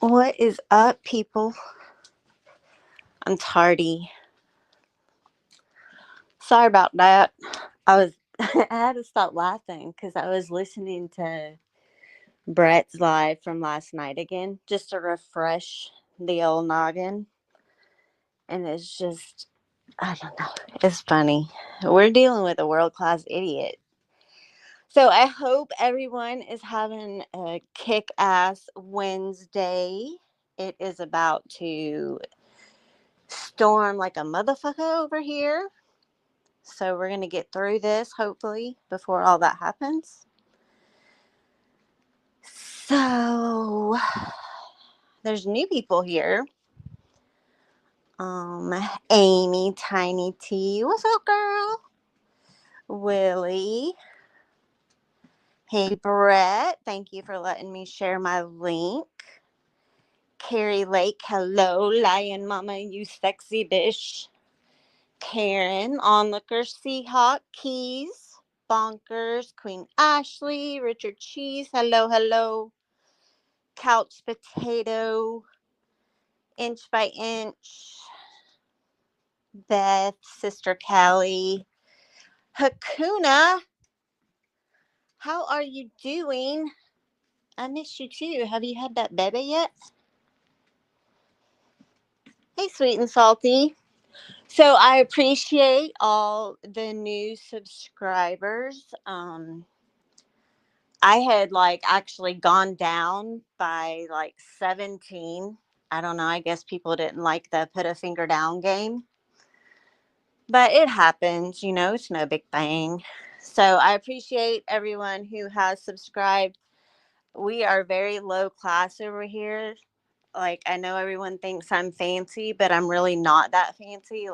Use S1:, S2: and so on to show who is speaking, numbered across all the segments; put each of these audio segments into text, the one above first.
S1: What is up, people? I'm tardy. Sorry about that. I was I had to stop laughing because I was listening to Brett's live from last night again just to refresh the old noggin. And it's just, I don't know. It's funny. We're dealing with a world class idiot. So I hope everyone is having a kick ass Wednesday. It is about to storm like a motherfucker over here. So we're going to get through this, hopefully, before all that happens. So there's new people here. Amy, Tiny T. What's up, girl? Willie. Hey, Brett. Thank you for letting me share my link. Carrie Lake. Hello, Lion Mama, you sexy bitch. Karen, Onlooker, Seahawk, Keys, Bonkers, Queen Ashley, Richard Cheese, hello, Couch Potato, Inch by Inch, Beth, Sister Callie, Hakuna, how are you doing? I miss you too. Have you had that bebe yet? Hey, sweet and salty. So I appreciate all the new subscribers. I had actually gone down by 17. I don't know. I guess people didn't like the put a finger down game. But it happens, it's no big thing. So I appreciate everyone who has subscribed. We are very low class over here. I know everyone thinks I'm fancy, but I'm really not that fancy.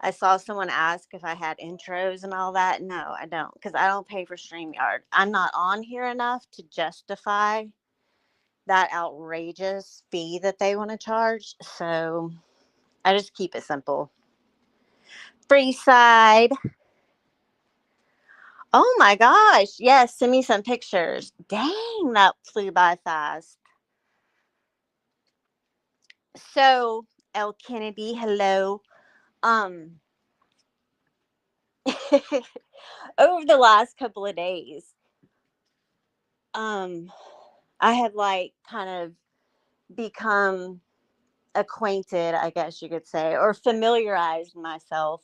S1: I saw someone ask if I had intros and all that. No, I don't, because I don't pay for StreamYard. I'm not on here enough to justify that outrageous fee that they want to charge. So I just keep it simple. Free side. Oh my gosh. Yes, send me some pictures. Dang, that flew by fast. So, L. Kennedy, hello. Um, over the last couple of days, um, I have kind of become acquainted, I guess you could say, or familiarized myself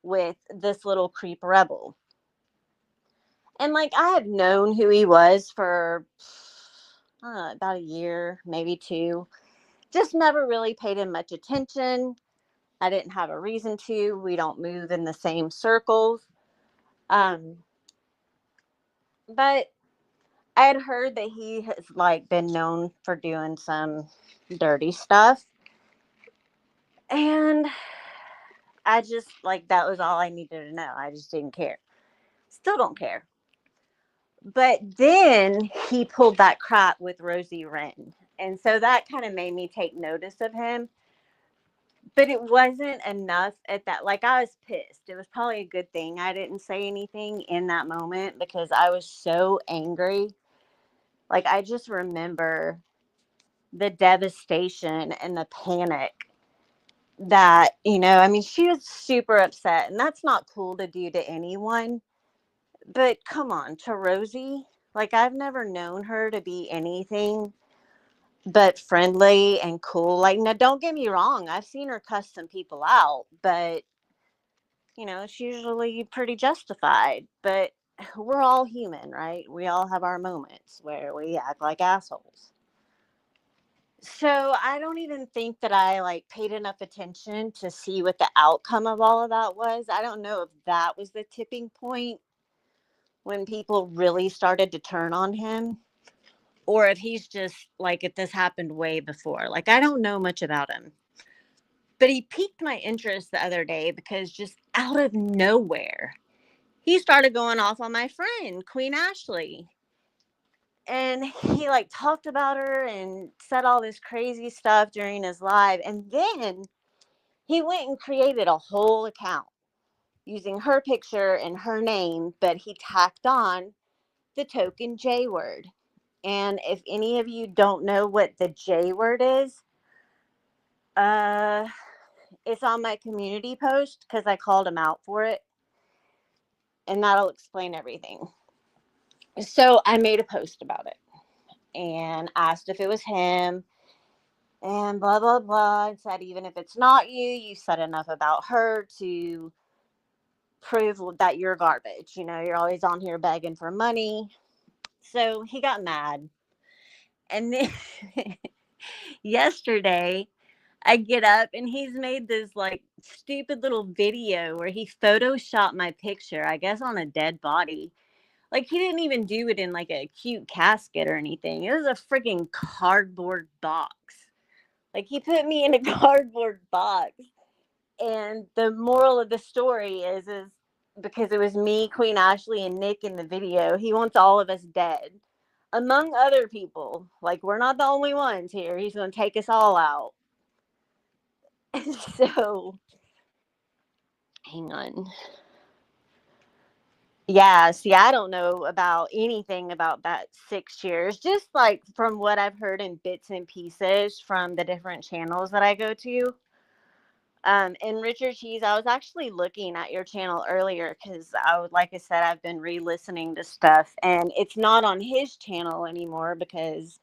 S1: with this little creep rebel. And I have known who he was for about a year, maybe two. Just never really paid him much attention. I didn't have a reason to. We don't move in the same circles. Um, but I had heard that he has been known for doing some dirty stuff. And I just that was all I needed to know. I just didn't care. Still don't care. But then he pulled that crap with Rosie Wren. And so that kind of made me take notice of him. But it wasn't enough at that. I was pissed. It was probably a good thing I didn't say anything in that moment because I was so angry. I just remember the devastation and the panic that, I mean, she was super upset. And that's not cool to do to anyone. But come on, to Rosie, I've never known her to be anything but friendly and cool. Now don't get me wrong, I've seen her cuss some people out, but it's usually pretty justified. But we're all human, right? We all have our moments where we act like assholes. So I don't even think that I paid enough attention to see what the outcome of all of that was. I don't know if that was the tipping point when people really started to turn on him, or if he's just if this happened way before. I don't know much about him. But he piqued my interest the other day because just out of nowhere, he started going off on my friend, Queen Ashley. And he talked about her and said all this crazy stuff during his live. And then he went and created a whole account using her picture and her name, but he tacked on the token J word. And if any of you don't know what the J word is, uh, it's on my community post because I called him out for it. And that'll explain everything. So I made a post about it and asked if it was him and blah, blah, blah. And said, even if it's not you, you said enough about her to prove that you're garbage. You know, you're always on here begging for money. So he got mad. And then yesterday, I get up and he's made this like stupid little video where he photoshopped my picture, I guess on a dead body. Like he didn't even do it in like a cute casket or anything. It was a freaking cardboard box. Like he put me in a cardboard box. And the moral of the story is because it was me, Queen Ashley, and Nick in the video, he wants all of us dead. Among other people. Like we're not the only ones here. He's gonna take us all out. So hang on. Yeah, see, I don't know about anything about that 6 years, just like from what I've heard in bits and pieces from the different channels that I go to. And Richard Cheese, I was actually looking at your channel earlier because like I said, I've been re-listening to stuff, and it's not on his channel anymore because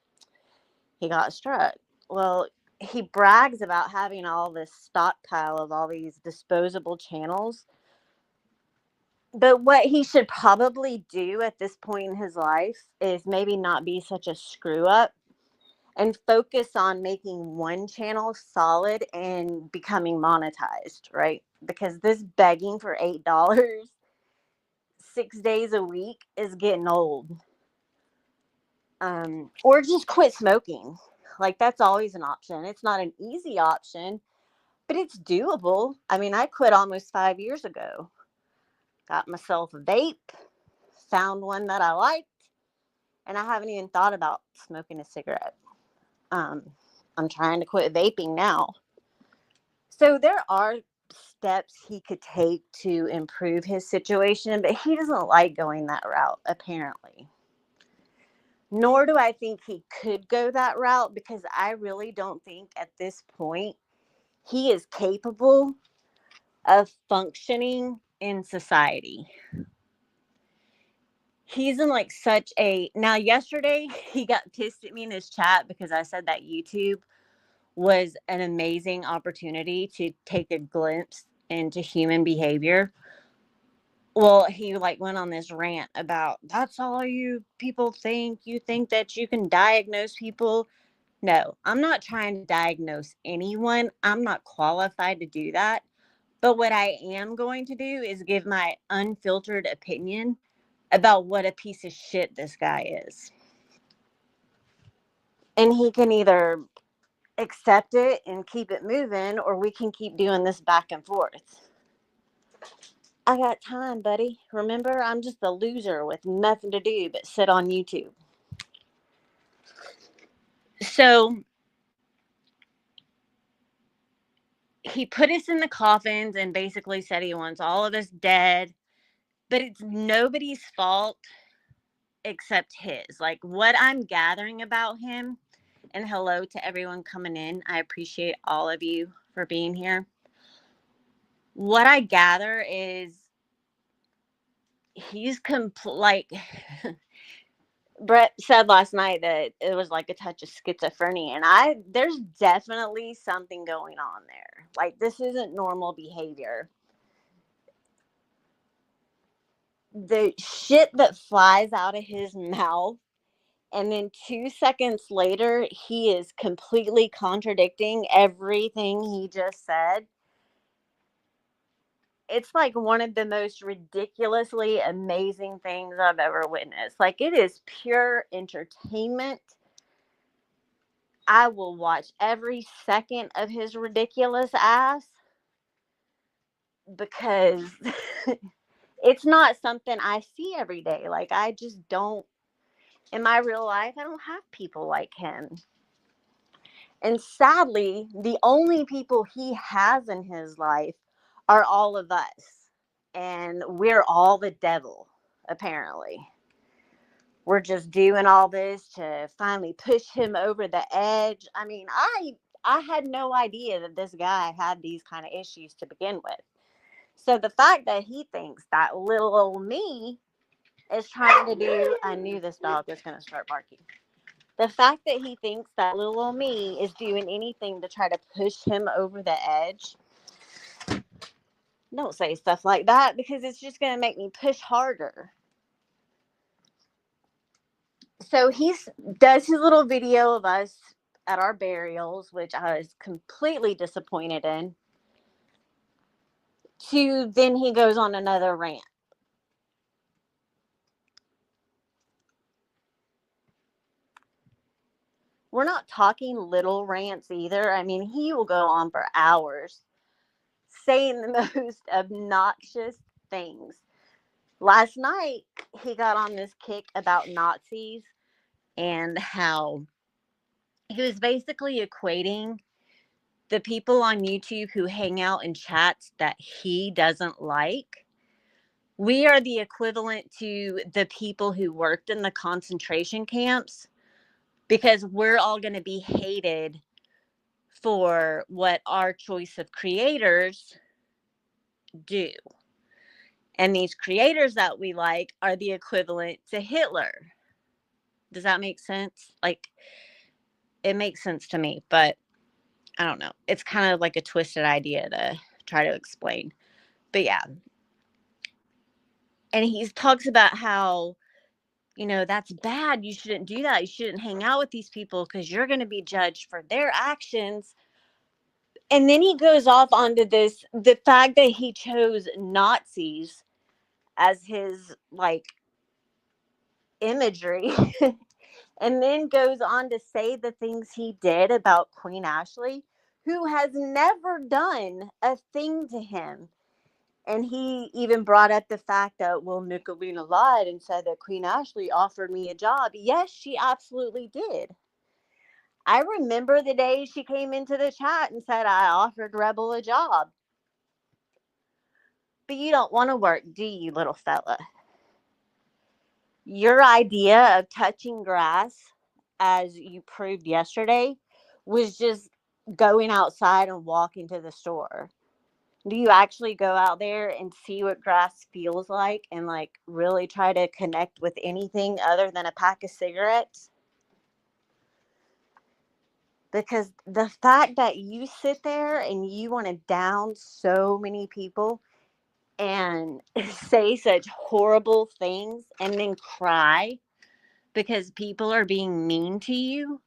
S1: he got struck. Well, he brags about having all this stockpile of all these disposable channels. But what he should probably do at this point in his life is maybe not be such a screw up and focus on making one channel solid and becoming monetized, right? Because this begging for $8 6 days a week is getting old. Or just quit smoking. Like that's always an option. It's not an easy option, but it's doable. I mean, I quit almost 5 years ago. Got myself a vape, found one that I liked, and I haven't even thought about smoking a cigarette. I'm trying to quit vaping now. So there are steps he could take to improve his situation, but he doesn't like going that route, apparently. Nor do I think he could go that route because I really don't think at this point he is capable of functioning in society. He's in like such a, now yesterday he got pissed at me in his chat because I said that YouTube was an amazing opportunity to take a glimpse into human behavior. Well, he like went on this rant about that's all you people think. You think that you can diagnose people. No, I'm not trying to diagnose anyone. I'm not qualified to do that. But what I am going to do is give my unfiltered opinion about what a piece of shit this guy is. And he can either accept it and keep it moving, or we can keep doing this back and forth. I got time, buddy. Remember, I'm just a loser with nothing to do but sit on YouTube. So he put us in the coffins and basically said he wants all of us dead, but it's nobody's fault except his. Like what I'm gathering about him, and hello to everyone coming in. I appreciate all of you for being here. What I gather is he's like Brett said last night that it was like a touch of schizophrenia, and there's definitely something going on there. Like this isn't normal behavior. The shit that flies out of his mouth, and then 2 seconds later he is completely contradicting everything he just said. It's like one of the most ridiculously amazing things I've ever witnessed. Like it is pure entertainment. I will watch every second of his ridiculous ass because it's not something I see every day. Like I just don't, in my real life, I don't have people like him. And sadly, the only people he has in his life are all of us. And we're all the devil, apparently. we're just doing all this to finally push him over the edge. I mean, I had no idea that this guy had these kind of issues to begin with. So the fact that he thinks that little old me is trying to do, I knew this dog was going to start barking. The fact that he thinks that little old me is doing anything to try to push him over the edge, don't say stuff like that, because it's just going to make me push harder. So he does his little video of us at our burials, which I was completely disappointed in. Then he goes on another rant. We're not talking little rants either. I mean, he will go on for hours saying the most obnoxious things. Last night, he got on this kick about Nazis and how he was basically equating the people on YouTube who hang out in chats that he doesn't like. We are the equivalent to the people who worked in the concentration camps, because we're all going to be hated for what our choice of creators do. And these creators that we like are the equivalent to Hitler. Does that make sense? Like, it makes sense to me, but I don't know. It's kind of like a twisted idea to try to explain. But yeah. And he talks about how, that's bad. You shouldn't do that. You shouldn't hang out with these people because you're going to be judged for their actions. And then he goes off onto the fact that he chose Nazis as his, like, imagery. And then goes on to say the things he did about Queen Ashley, who has never done a thing to him. And he even brought up the fact that, well, Nicolina lied and said that Queen Ashley offered me a job. Yes, she absolutely did. I remember the day she came into the chat and said, I offered Rebel a job. But you don't want to work, do you, little fella? Your idea of touching grass, as you proved yesterday, was just going outside and walking to the store. Do you actually go out there and see what grass feels like and, like, really try to connect with anything other than a pack of cigarettes? Because the fact that you sit there and you want to down so many people and say such horrible things and then cry because people are being mean to you.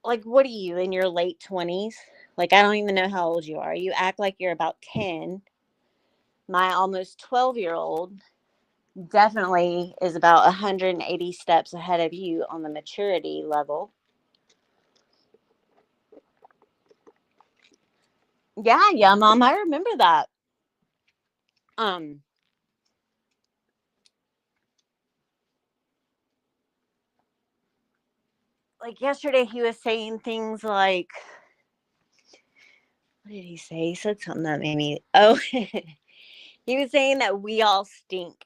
S1: Like, what are you, in your late 20s? Like, I don't even know how old you are. You act like you're about 10. My almost 12-year-old definitely is about 180 steps ahead of you on the maturity level. Yeah, Mom, I remember that. Like yesterday he was saying things like, what did he say? He said something that made me, he was saying that we all stink.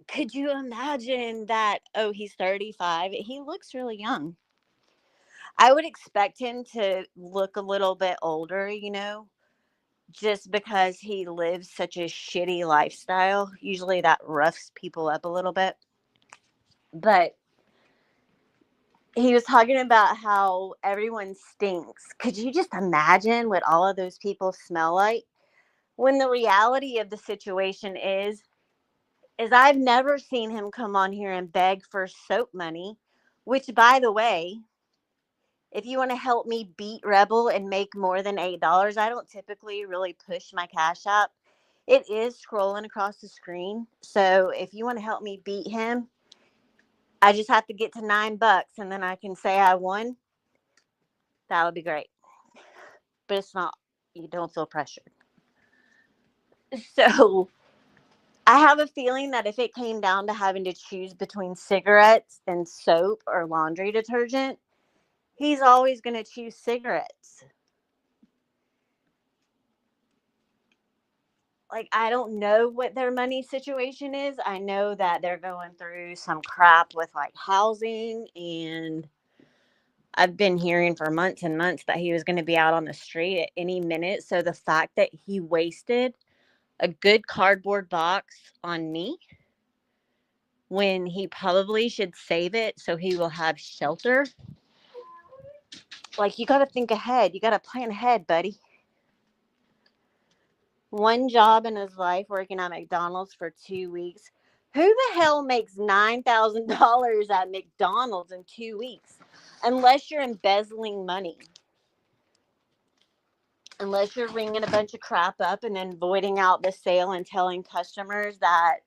S1: Could you imagine that? Oh, he's 35. He looks really young. I would expect him to look a little bit older, just because he lives such a shitty lifestyle. Usually that roughs people up a little bit. But he was talking about how everyone stinks. Could you just imagine what all of those people smell like? When the reality of the situation is I've never seen him come on here and beg for soap money, which, by the way, if you want to help me beat Rebel and make more than $8, I don't typically really push my Cash App. It is scrolling across the screen. So if you want to help me beat him, I just have to get to $9 and then I can say I won. That would be great. But it's not. You don't feel pressured. So I have a feeling that if it came down to having to choose between cigarettes and soap or laundry detergent, he's always going to choose cigarettes. like, I don't know what their money situation is. I know that they're going through some crap with like housing, and I've been hearing for months and months that he was going to be out on the street at any minute. So the fact that he wasted a good cardboard box on me when he probably should save it so he will have shelter. Like, you got to think ahead. You got to plan ahead, buddy. One job in his life working at McDonald's for 2 weeks. Who the hell makes $9,000 at McDonald's in 2 weeks? Unless you're embezzling money. Unless you're ringing a bunch of crap up and then voiding out the sale and telling customers that,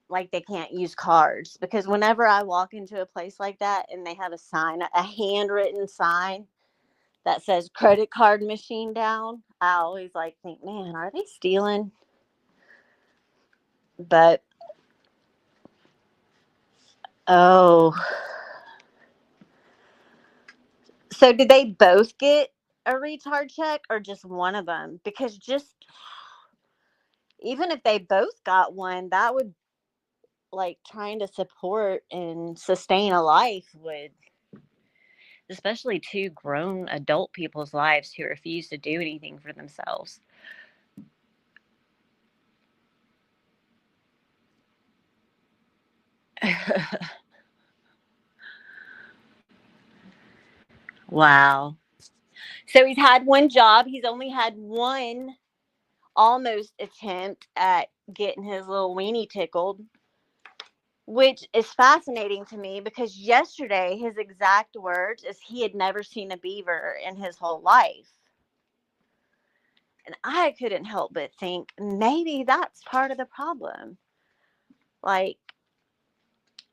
S1: like, they can't use cards. Because whenever I walk into a place like that and they have a sign, a handwritten sign that says credit card machine down, I always like think, man, are they stealing? But oh, so did they both get a retard check or just one of them? Because just even if they both got one, that would, like, trying to support and sustain a life would, especially two grown adult people's lives who refuse to do anything for themselves. Wow. So he's had one job. He's only had one almost attempt at getting his little weenie tickled, which is fascinating to me because yesterday his exact words is he had never seen a beaver in his whole life. And I couldn't help but think maybe that's part of the problem. Like,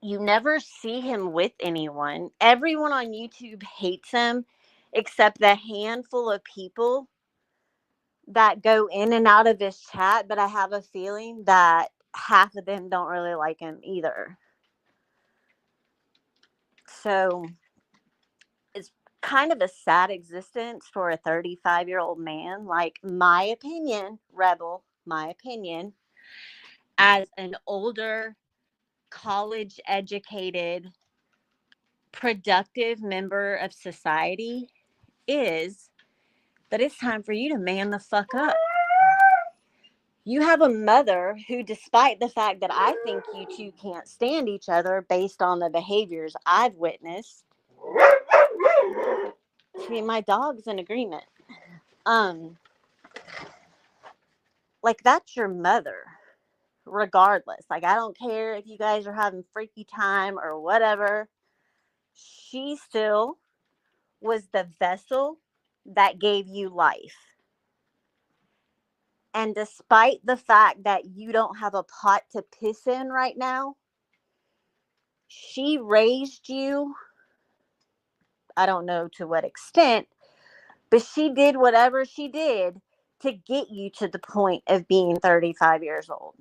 S1: you never see him with anyone. Everyone on YouTube hates him except the handful of people that go in and out of his chat. But I have a feeling that half of them don't really like him either. So it's kind of a sad existence for a 35-year-old man. Like, my opinion, Rebel, my opinion, as an older, college educated, productive member of society, is that it's time for you to man the fuck up. You have a mother who, despite the fact that I think you two can't stand each other based on the behaviors I've witnessed, I mean, my dog's in agreement. Like, that's your mother, regardless. Like, I don't care if you guys are having freaky time or whatever. She still was the vessel that gave you life. And despite the fact that you don't have a pot to piss in right now, she raised you. I don't know to what extent, but she did whatever she did to get you to the point of being 35 years old.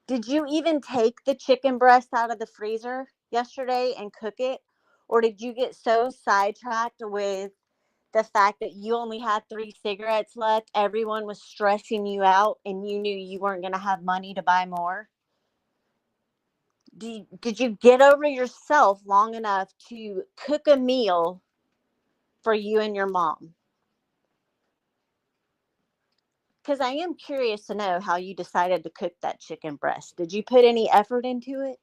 S1: Did you even take the chicken breast out of the freezer yesterday and cook it? Or did you get so sidetracked with the fact that you only had 3 cigarettes left, everyone was stressing you out, and you knew you weren't going to have money to buy more? Did you get over yourself long enough to cook a meal for you and your mom? Because I am curious to know how you decided to cook that chicken breast. Did you put any effort into it?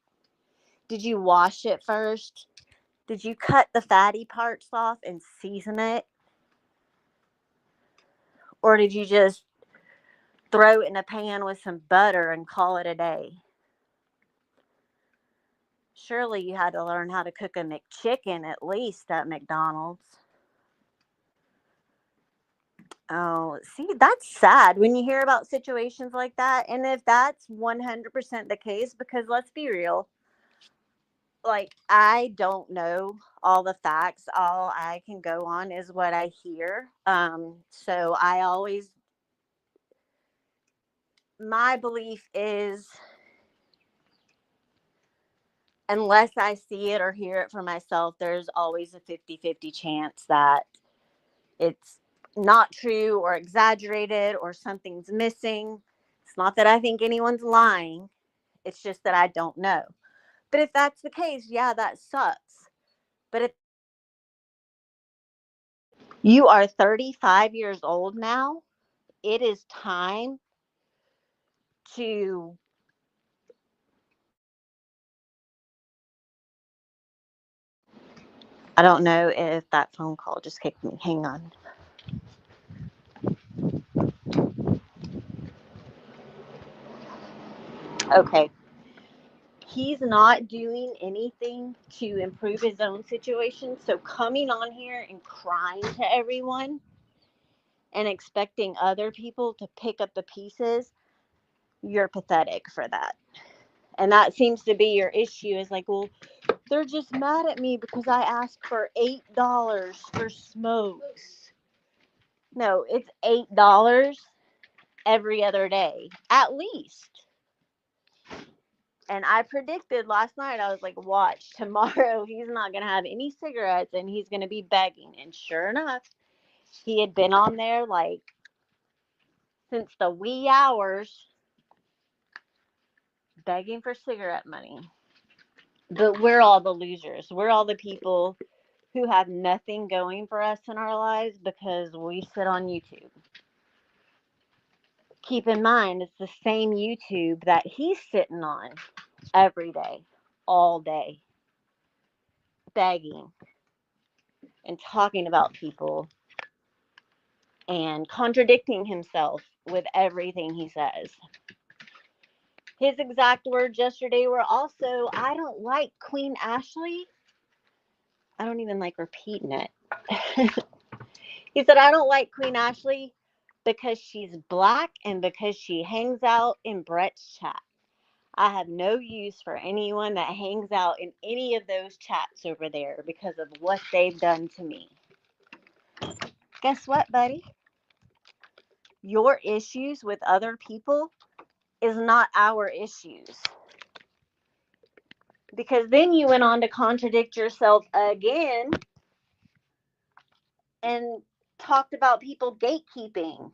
S1: Did you wash it first? Did you cut the fatty parts off and season it? Or did you just throw it in a pan with some butter and call it a day? Surely you had to learn how to cook a McChicken at least at McDonald's. Oh, see, that's sad when you hear about situations like that. And if that's 100% the case, because let's be real, like, I don't know all the facts. All I can go on is what I hear. So I always, my belief is, unless I see it or hear it for myself, there's always a 50-50 chance that it's not true or exaggerated or something's missing. It's not that I think anyone's lying. It's just that I don't know. But if that's the case, yeah, that sucks. But if you are 35 years old now, it is time to, I don't know if that phone call just kicked me. Hang on. Okay. He's not doing anything to improve his own situation. So coming on here and crying to everyone and expecting other people to pick up the pieces, you're pathetic for that. And that seems to be your issue is like, well, they're just mad at me because I asked for $8 for smokes. No, it's $8 every other day, at least. And I predicted last night, I was like, watch, tomorrow he's not going to have any cigarettes and he's going to be begging. And sure enough, he had been on there like since the wee hours begging for cigarette money. But we're all the losers. We're all the people who have nothing going for us in our lives because we sit on YouTube. Keep in mind, it's the same YouTube that he's sitting on every day, all day, begging and talking about people and contradicting himself with everything he says. His exact words yesterday were also, I don't like Queen Ashley. I don't even like repeating it. He said, I don't like Queen Ashley because she's black and because she hangs out in Brett's chat. I have no use for anyone that hangs out in any of those chats over there because of what they've done to me. Guess what, buddy? Your issues with other people is not our issues. Because then you went on to contradict yourself again and talked about people gatekeeping.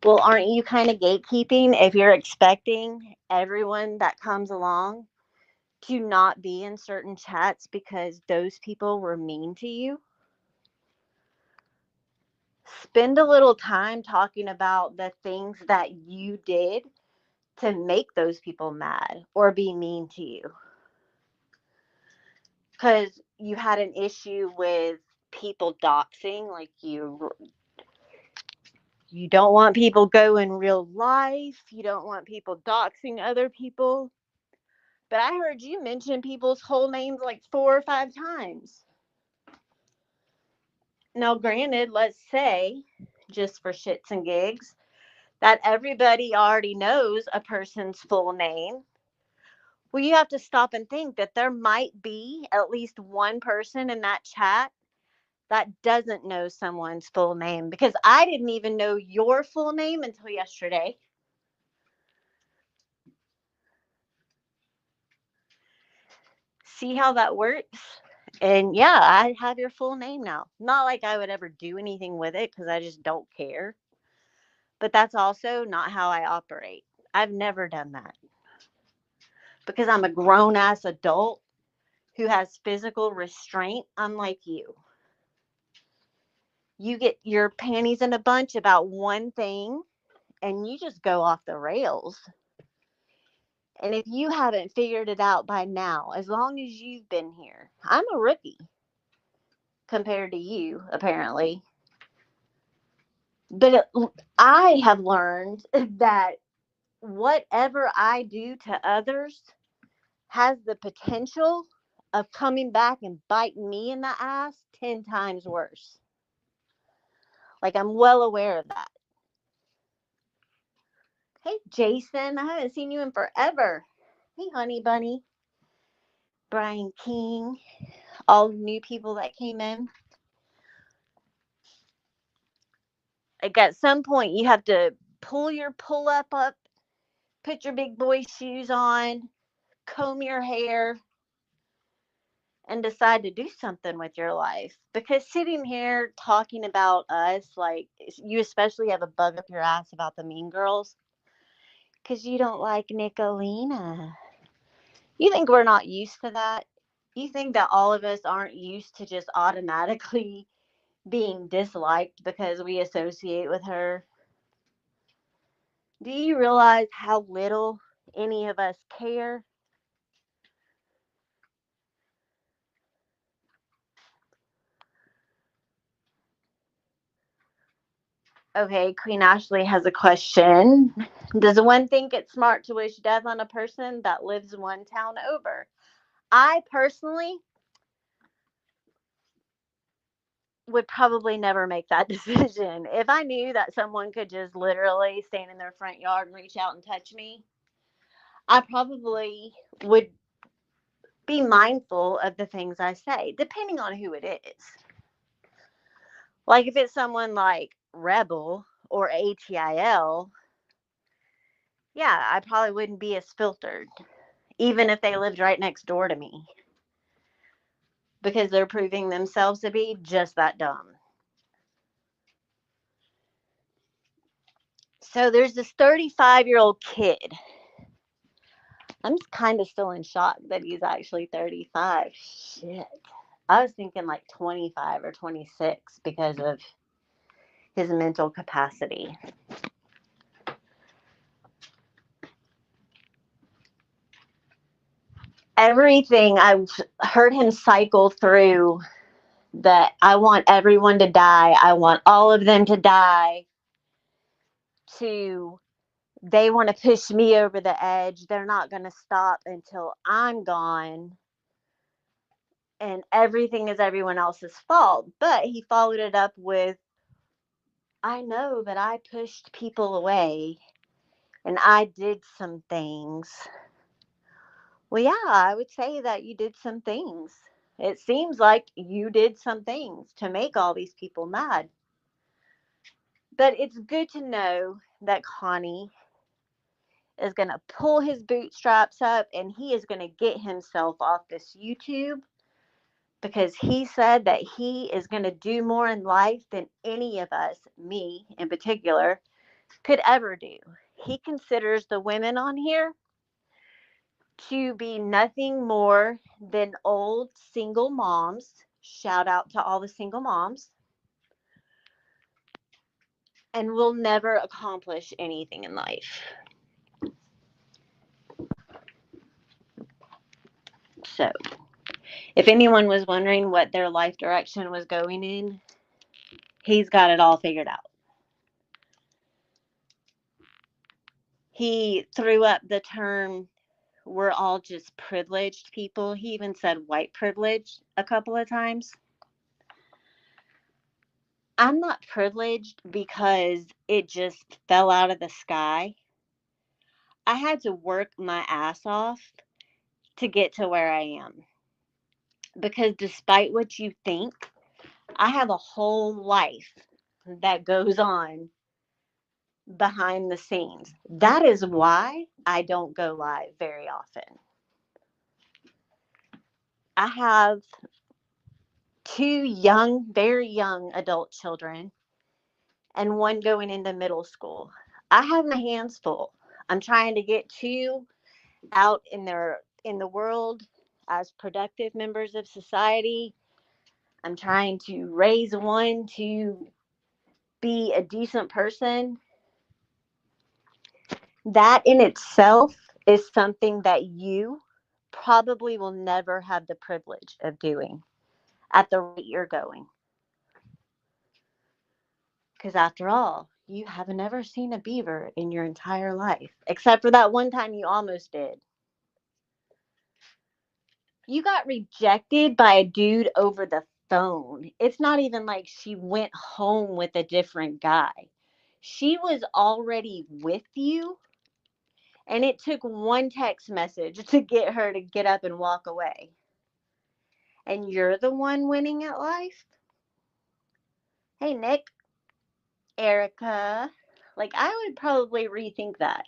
S1: Well, aren't you kind of gatekeeping if you're expecting everyone that comes along to not be in certain chats because those people were mean to you? Spend a little time talking about the things that you did to make those people mad or be mean to you. Because you had an issue with people doxing, like you don't want people going real life. You don't want people doxing other people. But I heard you mention people's whole names like 4 or 5 times. Now, granted, let's say, just for shits and gigs, that everybody already knows a person's full name. Well, you have to stop and think that there might be at least one person in that chat that doesn't know someone's full name, because I didn't even know your full name until yesterday. See how that works? And yeah, I have your full name now. Not like I would ever do anything with it because I just don't care. But that's also not how I operate. I've never done that because I'm a grown ass adult who has physical restraint, unlike you. You get your panties in a bunch about one thing and you just go off the rails. And if you haven't figured it out by now, as long as you've been here, I'm a rookie compared to you, apparently. But I have learned that whatever I do to others has the potential of coming back and biting me in the ass 10 times worse. Like, I'm well aware of that. Hey, Jason, I haven't seen you in forever. Hey, Honey Bunny, Brian King, all the new people that came in. Like, at some point, you have to pull your pull up, put your big boy shoes on, comb your hair, and decide to do something with your life. Because sitting here talking about us, like, you especially have a bug up your ass about the Mean Girls because you don't like Nicolina. You think we're not used to that? You think that all of us aren't used to just automatically being disliked because we associate with her? Do you realize how little any of us care? Okay, Queen Ashley has a question. Does one think it's smart to wish death on a person that lives one town over? I personally would probably never make that decision. If I knew that someone could just literally stand in their front yard and reach out and touch me, I probably would be mindful of the things I say, depending on who it is. Like if it's someone like Rebel or ATIL, yeah, I probably wouldn't be as filtered, even if they lived right next door to me, because they're proving themselves to be just that dumb. So there's this 35-year-old kid. I'm kind of still in shock that he's actually 35. Shit. I was thinking like 25 or 26 because of his mental capacity. Everything I've heard him cycle through, that I want everyone to die, I want all of them to die, to they want to push me over the edge, they're not going to stop until I'm gone, and everything is everyone else's fault. But he followed it up with, I know that I pushed people away and I did some things. Well, yeah, I would say that you did some things. It seems like you did some things to make all these people mad. But it's good to know that Connie is going to pull his bootstraps up and he is going to get himself off this YouTube, because he said that he is going to do more in life than any of us, me in particular, could ever do. He considers the women on here to be nothing more than old single moms. Shout out to all the single moms. And will never accomplish anything in life. So, if anyone was wondering what their life direction was going in, he's got it all figured out. He threw up the term, we're all just privileged people. He even said white privilege a couple of times. I'm not privileged because it just fell out of the sky. I had to work my ass off to get to where I am. Because despite what you think, I have a whole life that goes on behind the scenes. That is why I don't go live very often. I have two young, very young adult children and one going into middle school. I have my hands full. I'm trying to get two out in the world as productive members of society. I'm trying to raise one to be a decent person. That in itself is something that you probably will never have the privilege of doing at the rate you're going. Because after all, you have never seen a beaver in your entire life, except for that one time you almost did. You got rejected by a dude over the phone. It's not even like she went home with a different guy. She was already with you, and it took one text message to get her to get up and walk away. And you're the one winning at life? Hey, Nick, Erica. Like, I would probably rethink that.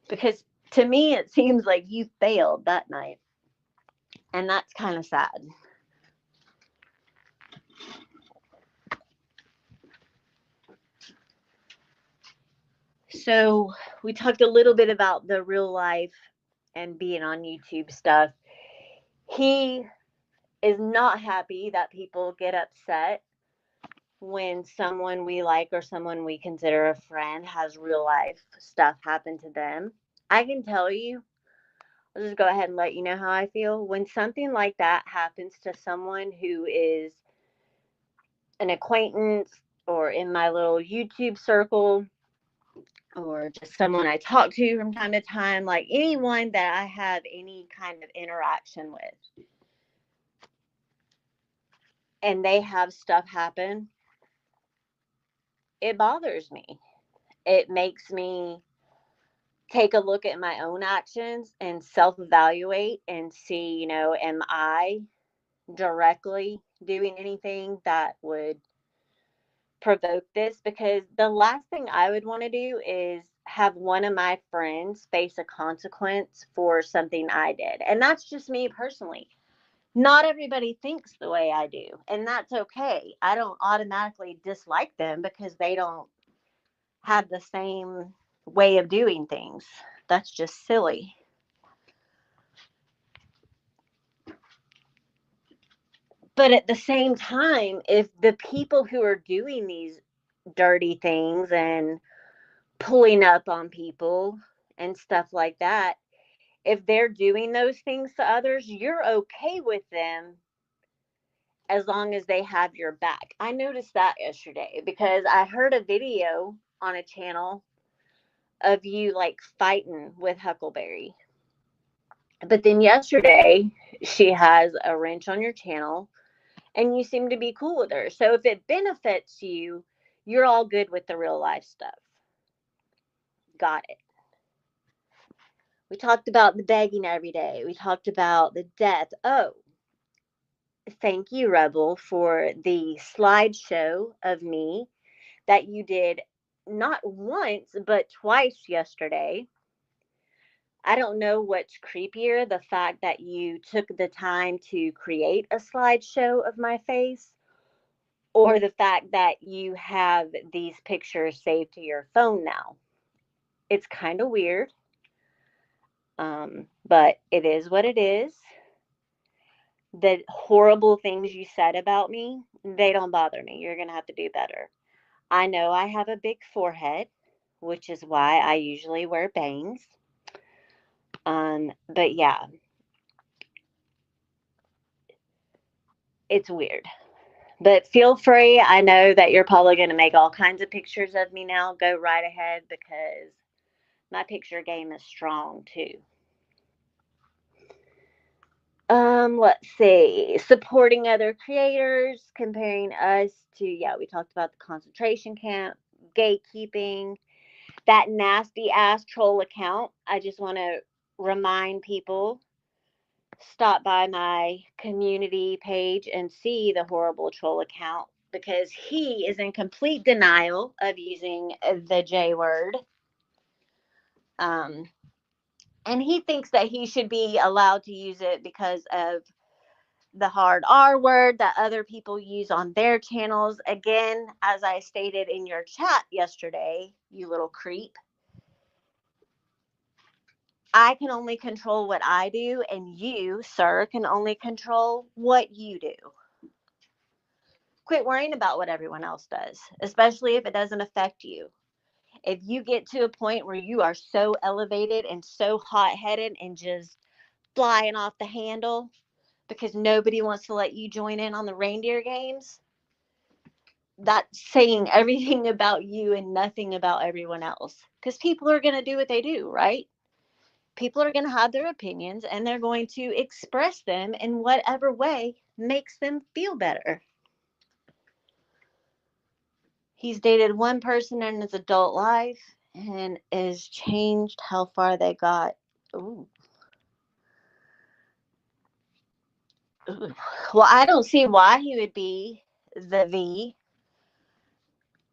S1: Because To me, it seems like you failed that night. And that's kind of sad. So, we talked a little bit about the real life and being on YouTube stuff. He is not happy that people get upset when someone we like or someone we consider a friend has real life stuff happen to them. I can tell you, I'll just go ahead and let you know how I feel. When something like that happens to someone who is an acquaintance or in my little YouTube circle or just someone I talk to from time to time, like anyone that I have any kind of interaction with, and they have stuff happen, it bothers me. It makes me take a look at my own actions and self evaluate and see, am I directly doing anything that would provoke this? Because the last thing I would want to do is have one of my friends face a consequence for something I did. And that's just me personally. Not everybody thinks the way I do, and that's okay. I don't automatically dislike them because they don't have the same way of doing things. That's just silly. But at the same time, if the people who are doing these dirty things and pulling up on people and stuff like that, if they're doing those things to others, you're okay with them as long as they have your back. I noticed that yesterday because I heard a video on a channel of you like fighting with Huckleberry. But then yesterday, she has a wrench on your channel and you seem to be cool with her. So if it benefits you, you're all good with the real life stuff. Got it. We talked about the begging every day. We talked about the death. Oh, thank you, Rebel, for the slideshow of me that you did not once, but twice yesterday. I don't know what's creepier, the fact that you took the time to create a slideshow of my face, or the fact that you have these pictures saved to your phone now. It's kind of weird, but it is what it is. The horrible things you said about me, they don't bother me. You're going to have to do better. I know I have a big forehead, which is why I usually wear bangs. But yeah, it's weird. But feel free. I know that you're probably going to make all kinds of pictures of me now. Go right ahead because my picture game is strong too. Let's see. Supporting other creators, comparing us to, yeah, we talked about the concentration camp, gatekeeping, that nasty ass troll account. I just want to remind people, stop by my community page and see the horrible troll account because he is in complete denial of using the J word. Um, and he thinks that he should be allowed to use it because of the hard R word that other people use on their channels. Again, as I stated in your chat yesterday, you little creep, I can only control what I do, and you, sir, can only control what you do. Quit worrying about what everyone else does, especially if it doesn't affect you. If you get to a point where you are so elevated and so hot-headed and just flying off the handle because nobody wants to let you join in on the reindeer games, that's saying everything about you and nothing about everyone else. Because people are going to do what they do, right? People are going to have their opinions and they're going to express them in whatever way makes them feel better. He's dated one person in his adult life and has changed how far they got. Ooh. Ooh. Well, I don't see why he would be the V,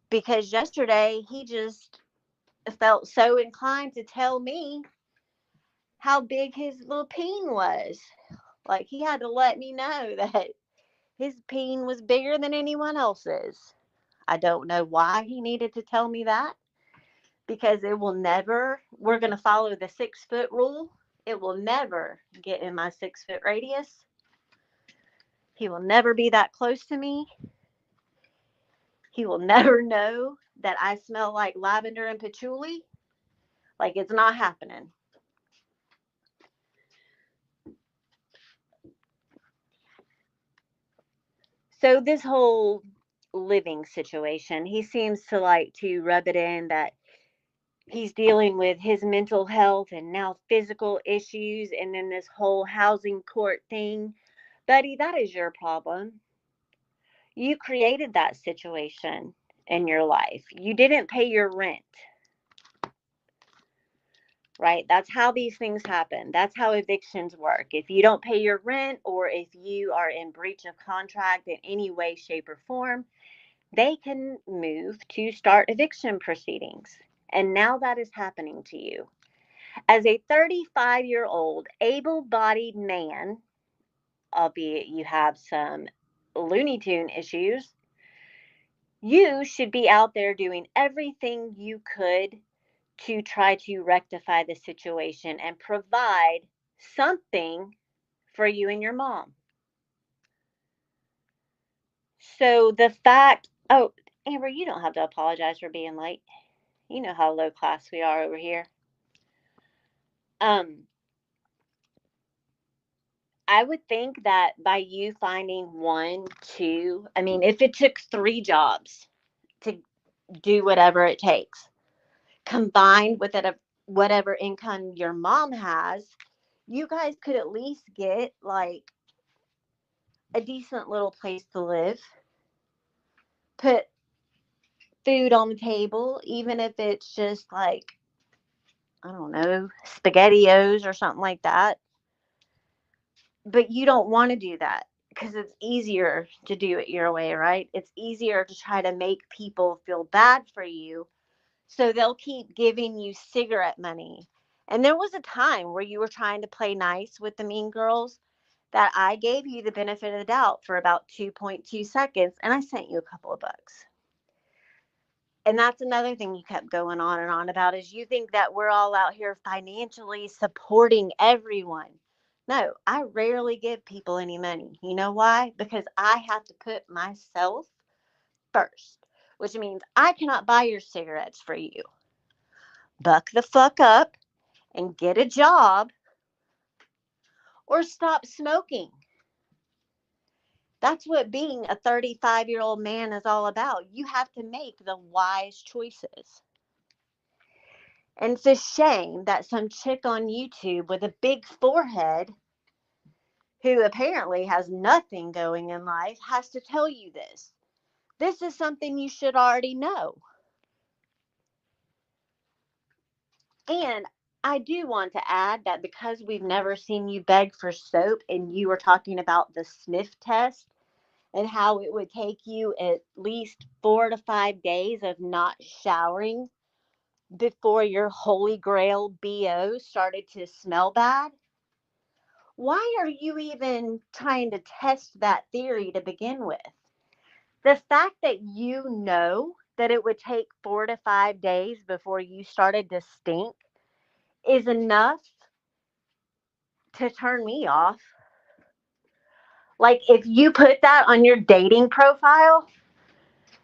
S1: because yesterday he just felt so inclined to tell me how big his little peen was. Like, he had to let me know that his peen was bigger than anyone else's. I don't know why he needed to tell me that, because it will never, we're going to follow the 6 foot rule. It will never get in my 6 foot radius. He will never be that close to me. He will never know that I smell like lavender and patchouli. Like, it's not happening. So this whole living situation, he seems to like to rub it in that he's dealing with his mental health and now physical issues, and then this whole housing court thing. Buddy, that is your problem. You created that situation in your life. You didn't pay your rent, right? That's how these things happen. That's how evictions work. If you don't pay your rent, or if you are in breach of contract in any way, shape, or form, they can move to start eviction proceedings. And now that is happening to you. As a 35-year-old, able bodied man, albeit you have some Looney Tune issues, you should be out there doing everything you could to try to rectify the situation and provide something for you and your mom. So the fact, oh, Amber, you don't have to apologize for being late. You know how low class we are over here. Um, I would think that by you finding one, two, I mean, if it took 3 jobs to do whatever it takes, combined with it, whatever income your mom has, you guys could at least get like a decent little place to live, put food on the table, even if it's just like, I don't know, SpaghettiOs or something like that. But you don't want to do that because it's easier to do it your way, right? It's easier to try to make people feel bad for you, so they'll keep giving you cigarette money. And there was a time where you were trying to play nice with the mean girls that I gave you the benefit of the doubt for about 2.2 seconds, and I sent you a couple of bucks. And that's another thing you kept going on and on about, is you think that we're all out here financially supporting everyone. No, I rarely give people any money. You know why? Because I have to put myself first, which means I cannot buy your cigarettes for you. Buck the fuck up and get a job, or stop smoking. That's what being a 35-year-old man is all about. You have to make the wise choices. And it's a shame that some chick on YouTube with a big forehead, who apparently has nothing going in life, has to tell you this. This is something you should already know. And I do want to add that because we've never seen you beg for soap, and you were talking about the sniff test and how it would take you at least 4 to 5 days of not showering before your holy grail BO started to smell bad. Why are you even trying to test that theory to begin with? The fact that you know that it would take 4 to 5 days before you started to stink is enough to turn me off. Like, if you put that on your dating profile,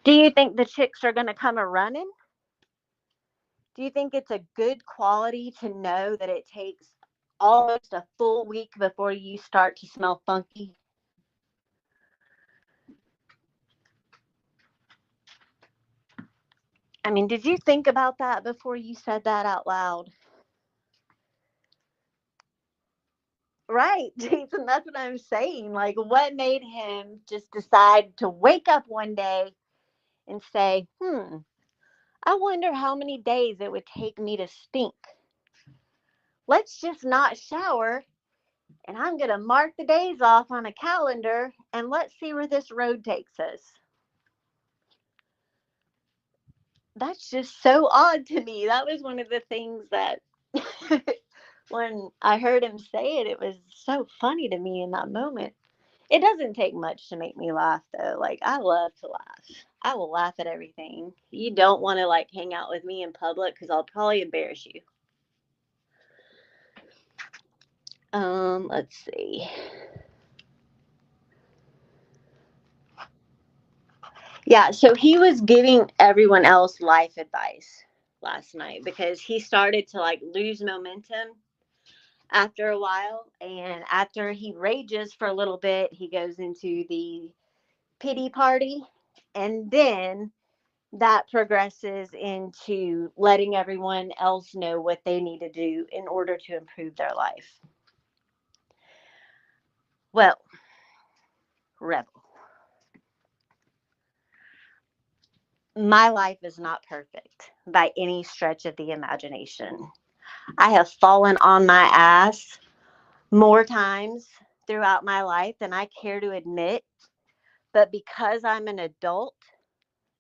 S1: do you think the chicks are going to come a running? Do you think it's a good quality to know that it takes almost a full week before you start to smell funky? I mean, did you think about that before you said that out loud? Right, Jason, that's what I'm saying. Like, what made him just decide to wake up one day and say, I wonder how many days it would take me to stink. Let's just not shower, and I'm going to mark the days off on a calendar, and let's see where this road takes us. That's just so odd to me. That was one of the things that When I heard him say it, it was so funny to me in that moment. It doesn't take much to make me laugh, though. Like, I love to laugh. I will laugh at everything. You don't want to, like, hang out with me in public because I'll probably embarrass you. Let's see. Yeah, so he was giving everyone else life advice last night because he started to, like, lose momentum after a while. And after he rages for a little bit, he goes into the pity party. And then that progresses into letting everyone else know what they need to do in order to improve their life. Well, Rebel, my life is not perfect by any stretch of the imagination. I have fallen on my ass more times throughout my life than I care to admit. But because I'm an adult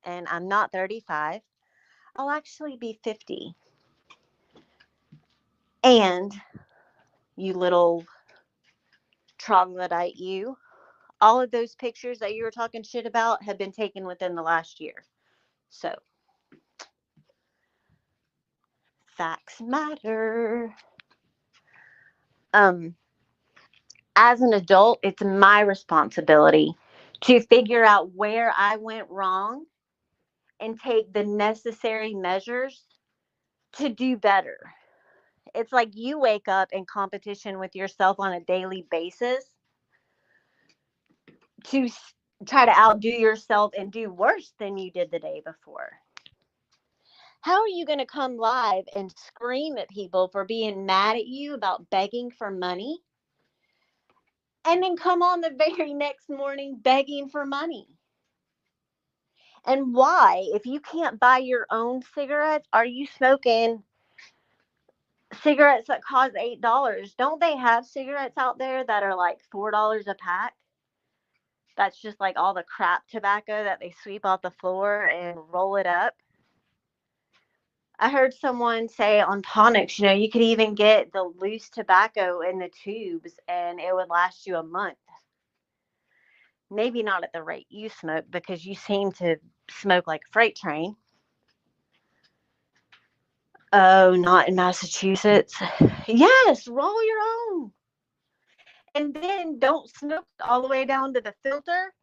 S1: and I'm not 35, I'll actually be 50. And you little troglodyte, you, all of those pictures that you were talking shit about have been taken within the last year. So, facts matter. Um, as an adult, it's my responsibility to figure out where I went wrong and take the necessary measures to do better. It's like you wake up in competition with yourself on a daily basis to try to outdo yourself and do worse than you did the day before. How are you going to come live and scream at people for being mad at you about begging for money and then come on the very next morning begging for money? And why, if you can't buy your own cigarettes, are you smoking cigarettes that cost $8? Don't they have cigarettes out there that are like $4 a pack? That's just like all the crap tobacco that they sweep off the floor and roll it up. I heard someone say on tonics, you could even get the loose tobacco in the tubes and it would last you a month. Maybe not at the rate you smoke because you seem to smoke like a freight train. Oh, not in Massachusetts. Yes, roll your own. And then don't smoke all the way down to the filter.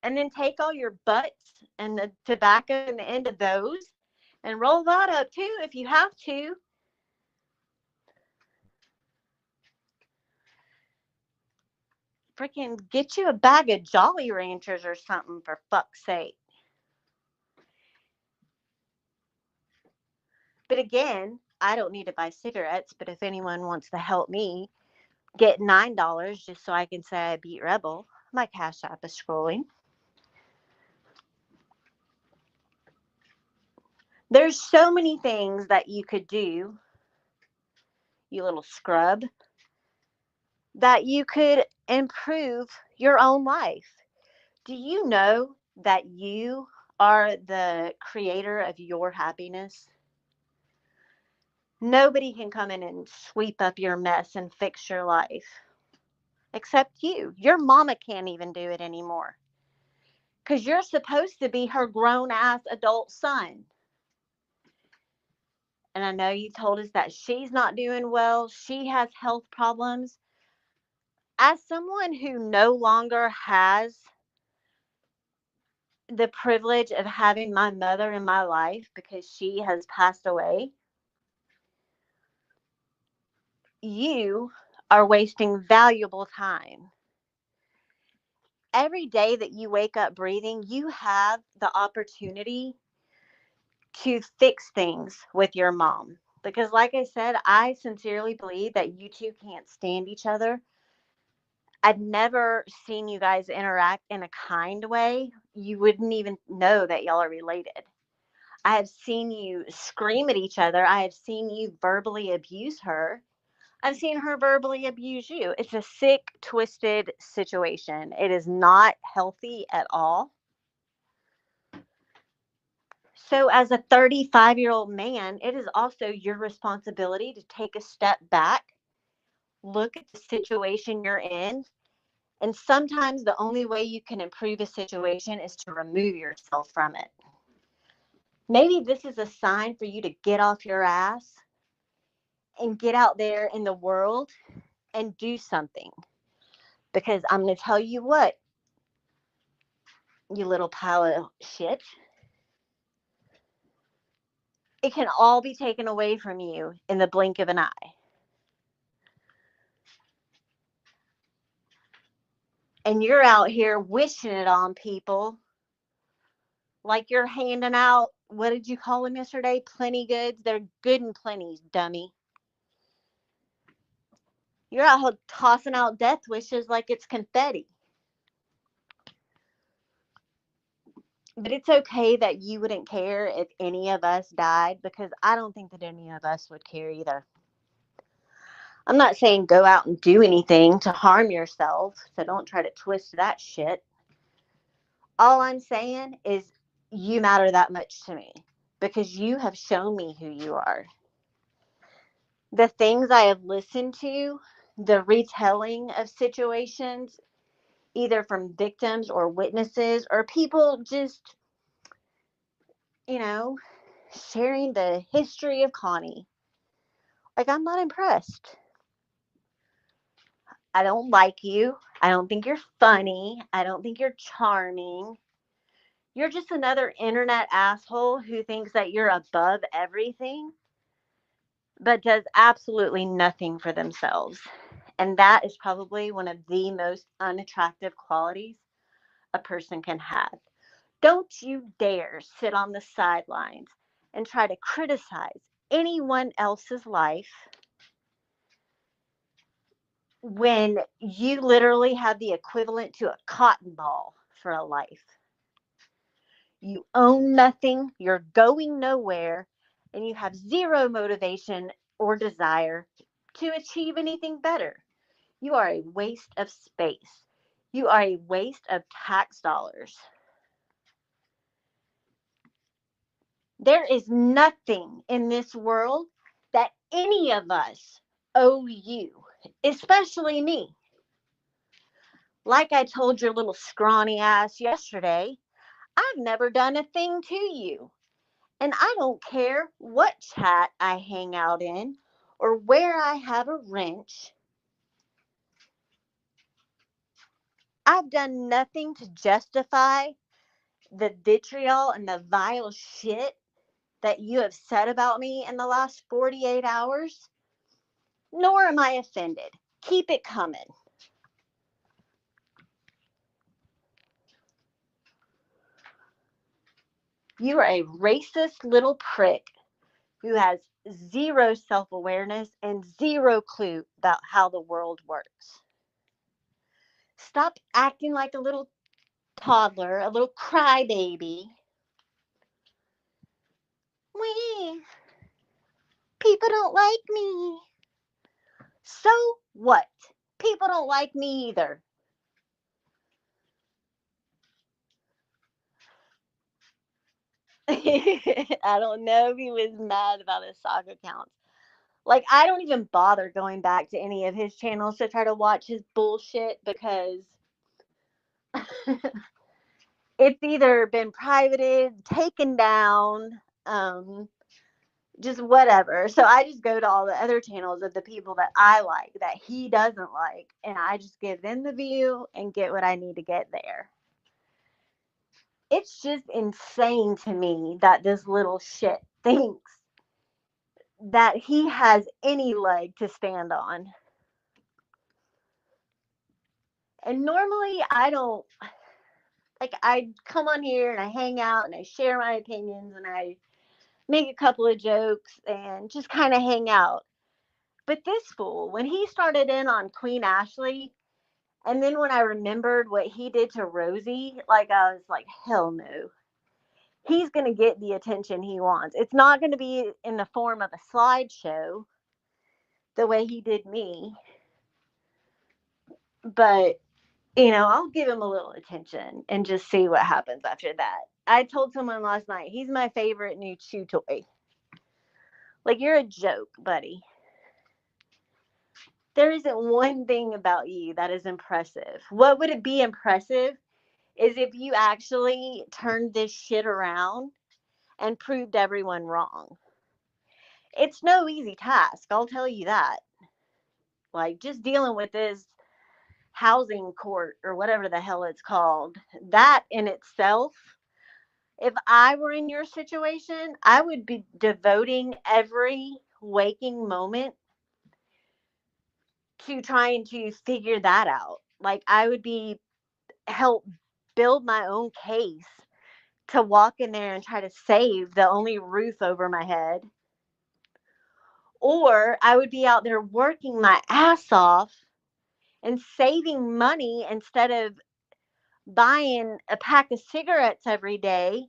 S1: And then take all your butts and the tobacco and the end of those and roll that up too if you have to. Freaking get you a bag of Jolly Ranchers or something, for fuck's sake. But again, I don't need to buy cigarettes, but if anyone wants to help me get $9 just so I can say I beat Rebel, my Cash App is scrolling. There's so many things that you could do, you little scrub, that you could improve your own life. Do you know that you are the creator of your happiness? Nobody can come in and sweep up your mess and fix your life except you. Your mama can't even do it anymore because you're supposed to be her grown ass adult son. And I know you told us that she's not doing well, she has health problems. As someone who no longer has the privilege of having my mother in my life because she has passed away, you are wasting valuable time. Every day that you wake up breathing, you have the opportunity to fix things with your mom. Because, like I said, I sincerely believe that you two can't stand each other. I've never seen you guys interact in a kind way. You wouldn't even know that y'all are related. I have seen you scream at each other. I have seen you verbally abuse her. I've seen her verbally abuse you. It's a sick, twisted situation. It is not healthy at all. So, as a 35-year-old man, it is also your responsibility to take a step back look at the situation you're in. And sometimes the only way you can improve a situation is to remove yourself from it. Maybe this is a sign for you to get off your ass and get out there in the world and do something. Because I'm going to tell you what, you little pile of shit, it can all be taken away from you in the blink of an eye. And you're out here wishing it on people like you're handing out, what did you call them yesterday? Plenty goods. They're good and plenties, dummy. You're out tossing out death wishes like it's confetti. But it's okay that you wouldn't care if any of us died, because I don't think that any of us would care either. I'm not saying go out and do anything to harm yourself, so don't try to twist that shit. All I'm saying is you matter that much to me because you have shown me who you are. The things I have listened to, the retelling of situations, either from victims or witnesses or people just, sharing the history of Connie. Like, I'm not impressed. I don't like you. I don't think you're funny. I don't think you're charming. You're just another internet asshole who thinks that you're above everything, but does absolutely nothing for themselves. And that is probably one of the most unattractive qualities a person can have. Don't you dare sit on the sidelines and try to criticize anyone else's life when you literally have the equivalent to a cotton ball for a life. You own nothing, you're going nowhere, and you have zero motivation or desire to achieve anything better. You are a waste of space. You are a waste of tax dollars. There is nothing in this world that any of us owe you, especially me. Like I told your little scrawny ass yesterday, I've never done a thing to you. And I don't care what chat I hang out in or where I have a wrench. I've done nothing to justify the vitriol and the vile shit that you have said about me in the last 48 hours. Nor am I offended. Keep it coming. You are a racist little prick who has zero self-awareness and zero clue about how the world works. Stop acting like a little toddler, a little crybaby. Wee, people don't like me. So what? People don't like me either. I don't know if he was mad about his sock accounts. Like, I don't even bother going back to any of his channels to try to watch his bullshit because it's either been privated, taken down, just whatever. So I just go to all the other channels of the people that I like, that he doesn't like, and I just give them the view and get what I need to get there. It's just insane to me that this little shit thinks that he has any leg to stand on. And normally I don't, like, I come on here and I hang out and I share my opinions and I make a couple of jokes and just kind of hang out. But this fool, when he started in on Queen Ashley, and then when I remembered what he did to Rosie, like, I was like, hell no. He's going to get the attention he wants. It's not going to be in the form of a slideshow the way he did me. But, I'll give him a little attention and just see what happens after that. I told someone last night, he's my favorite new chew toy. Like, you're a joke, buddy. There isn't one thing about you that is impressive. What would it be impressive is if you actually turned this shit around and proved everyone wrong. It's no easy task, I'll tell you that. Like, just dealing with this housing court or whatever the hell it's called, that in itself, if I were in your situation, I would be devoting every waking moment to trying to figure that out. Like, I would be help build my own case to walk in there and try to save the only roof over my head. Or I would be out there working my ass off and saving money instead of buying a pack of cigarettes every day.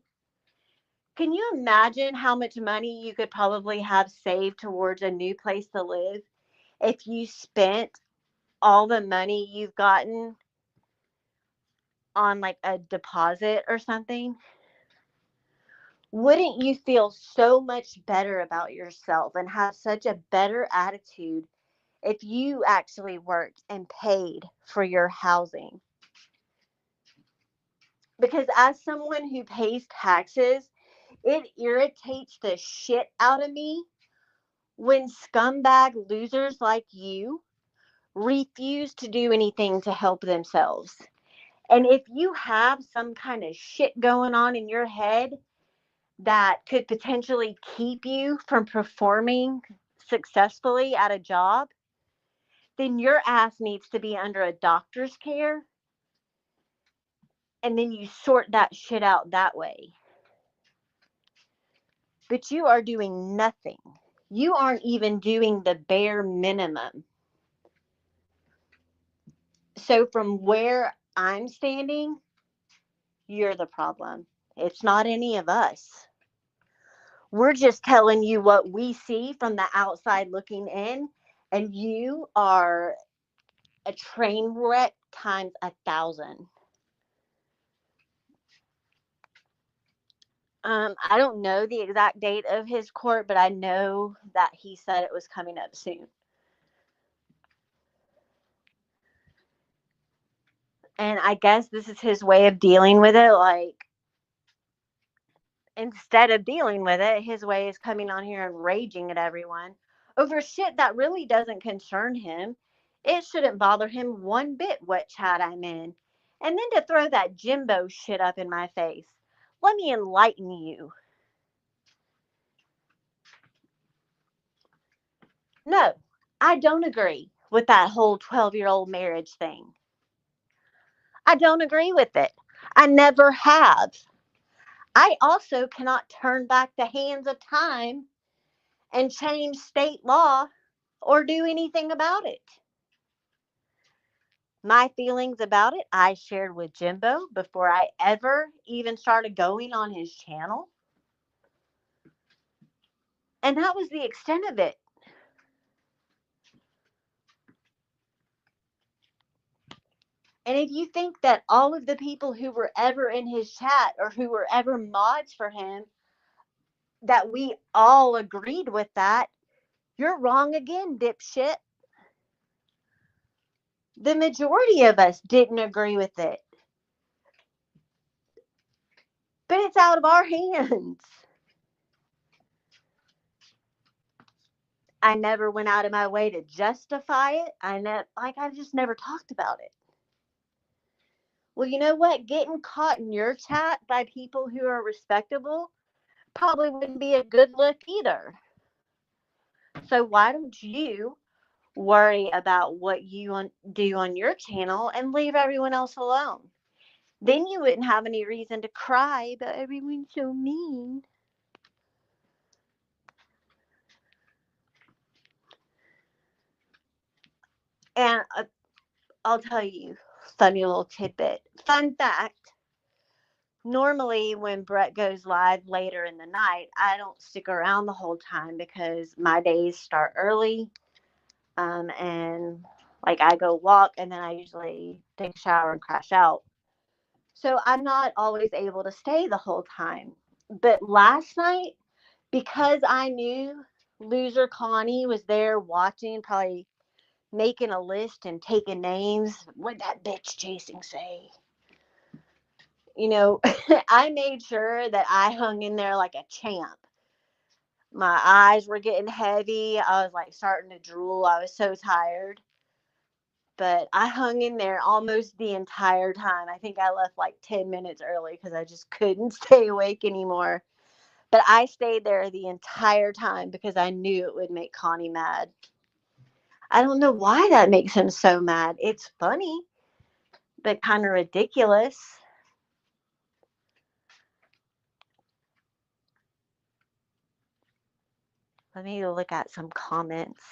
S1: Can you imagine how much money you could probably have saved towards a new place to live if you spent all the money you've gotten on like a deposit or something? Wouldn't you feel so much better about yourself and have such a better attitude if you actually worked and paid for your housing? Because as someone who pays taxes, it irritates the shit out of me when scumbag losers like you refuse to do anything to help themselves. And if you have some kind of shit going on in your head that could potentially keep you from performing successfully at a job, then your ass needs to be under a doctor's care. And then you sort that shit out that way. But you are doing nothing. You aren't even doing the bare minimum. So, from where I'm standing, you're the problem. It's not any of us. We're just telling you what we see from the outside looking in, and you are a train wreck times 1,000. I don't know the exact date of his court, but I know that he said it was coming up soon. And I guess this is his way of dealing with it. Like, instead of dealing with it, his way is coming on here and raging at everyone over shit that really doesn't concern him. It shouldn't bother him one bit what chat I'm in. And then to throw that Jimbo shit up in my face. Let me enlighten you. No, I don't agree with that whole 12-year-old marriage thing. I don't agree with it. I never have. I also cannot turn back the hands of time and change state law or do anything about it. My feelings about it, I shared with Jimbo before I ever even started going on his channel. And that was the extent of it. And if you think that all of the people who were ever in his chat or who were ever mods for him, that we all agreed with that, you're wrong again, dipshit. The majority of us didn't agree with it. But it's out of our hands. I never went out of my way to justify it. I just never talked about it. Well, you know what? Getting caught in your chat by people who are respectable probably wouldn't be a good look either. So why don't you worry about what you do on your channel and leave everyone else alone? Then you wouldn't have any reason to cry about everyone's so mean. And I'll tell you, funny little tidbit. Fun fact. Normally, when Brett goes live later in the night, I don't stick around the whole time because my days start early. And like I go walk and then I usually take a shower and crash out. So I'm not always able to stay the whole time. But last night, because I knew loser Connie was there watching, probably making a list and taking names. What'd that bitch chasing say? You know, I made sure that I hung in there like a champ. My eyes were getting heavy. I was like starting to drool. I was so tired. But I hung in there almost the entire time. I think I left like 10 minutes early because I just couldn't stay awake anymore. But I stayed there the entire time because I knew it would make Connie mad. I don't know why that makes him so mad. It's funny, but kind of ridiculous. Let me look at some comments.